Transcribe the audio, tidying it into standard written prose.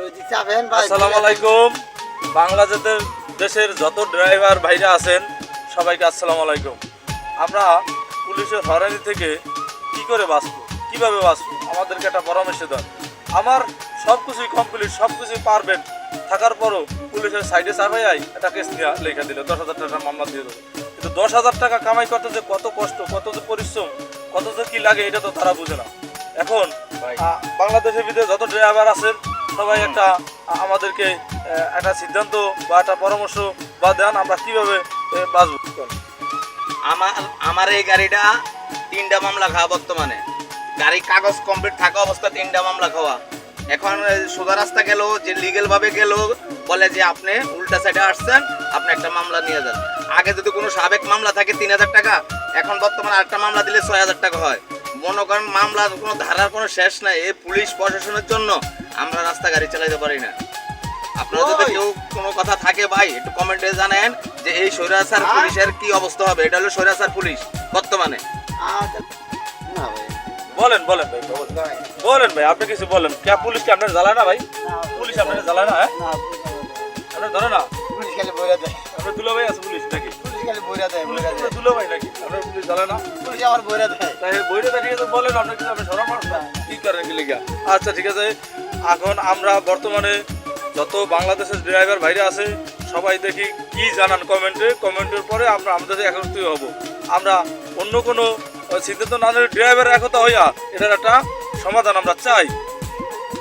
আসসালামু আলাইকুম। বাংলাদেশের যত ড্রাইভার ভাইরা আছেন সবাইকে আসসালামু আলাইকুম। আমরা পুলিশের হয়রানি থেকে কি করে বাঁচবো, কিভাবে বাঁচবো, আমাদেরকে একটা পরামর্শ দেন। আমার সব কিছুই কমপ্লিট, সব কিছুই পারবেন থাকার পরও পুলিশের সাইডে চাপাই একটা কেস নিয়ে লেখা দিল, 10,000 টাকা মামলা দিয়ে দেবো। কিন্তু 10,000 টাকা কামাই করতে যে কত কষ্ট, কত যে পরিশ্রম, কত যে কি লাগে এটা তো তারা বুঝে না। এখন বাংলাদেশের ভিতরে যত ড্রাইভার আছেন সবাই একটা আমাদেরকে একটা সিদ্ধান্ত বা একটা পরামর্শ বা দেন, আমরা কিভাবে বাঁচবো। আমার এই গাড়িটা 3টা মামলা খাওয়া, বর্তমানে গাড়ি কাগজ কমপ্লিট থাকা অবস্থা 3টা মামলা খাওয়া। এখন সোজা রাস্তা গেল, যে লিগেল ভাবে গেল, বলে যে আপনি উল্টা সাইডে আসছেন, আপনি একটা মামলা নিয়ে যান। আগে যদি কোনো সাবেক মামলা থাকে 3,000 টাকা, এখন বর্তমানে আরেকটা মামলা দিলে 6,000 টাকা হয়। মনে করেন মামলার কোনো ধারার কোনো শেষ নাই। এই পুলিশ প্রশাসনের জন্য আমরা রাস্তা গাড়ি চালাইতে পারি না। আপনারা যদি কেউ কোনো কথা থাকে ভাই একটু কমেন্টে জানেন যে এই স্বৈরাচার পুলিশের কি অবস্থা হবে। এটা হলো স্বৈরাচার পুলিশ বর্তমানে। বলেন বলেন ভাই, বলেন ভাই, আপনি কিছু বলেন। কে পুলিশ কি আপনার জ্বালায় না ভাই? পুলিশ আপনার জ্বালায় না? হ্যাঁ, আপনার ধরে না? পুলিশ খালি বইরা দেয়। আপনার দুলো ভাই আছে পুলিশ নাকি? পুলিশ খালি বইরা দেয়, বইরা দেয়। দুলো ভাই নাকি আপনার পুলিশ জ্বালায় না? পুলিশ আমার বইরা দেয়। তাই বইটা ঠিক আছে, বলেন আপনি কিছু, আপনি সরব কি করেন কি লেগা? আচ্ছা ঠিক আছে। এখন আমরা বর্তমানে যত বাংলাদেশের ড্রাইভার ভাইরা আছে সবাই দেখি কি জানান কমেন্টে। কমেন্টের পরে আমরা আমাদের একত্রিত হব। আমরা অন্য কোনো সিদ্ধান্ত না নিয়ে ড্রাইভার একতা হইয়া এটার একটা সমাধান আমরা চাই।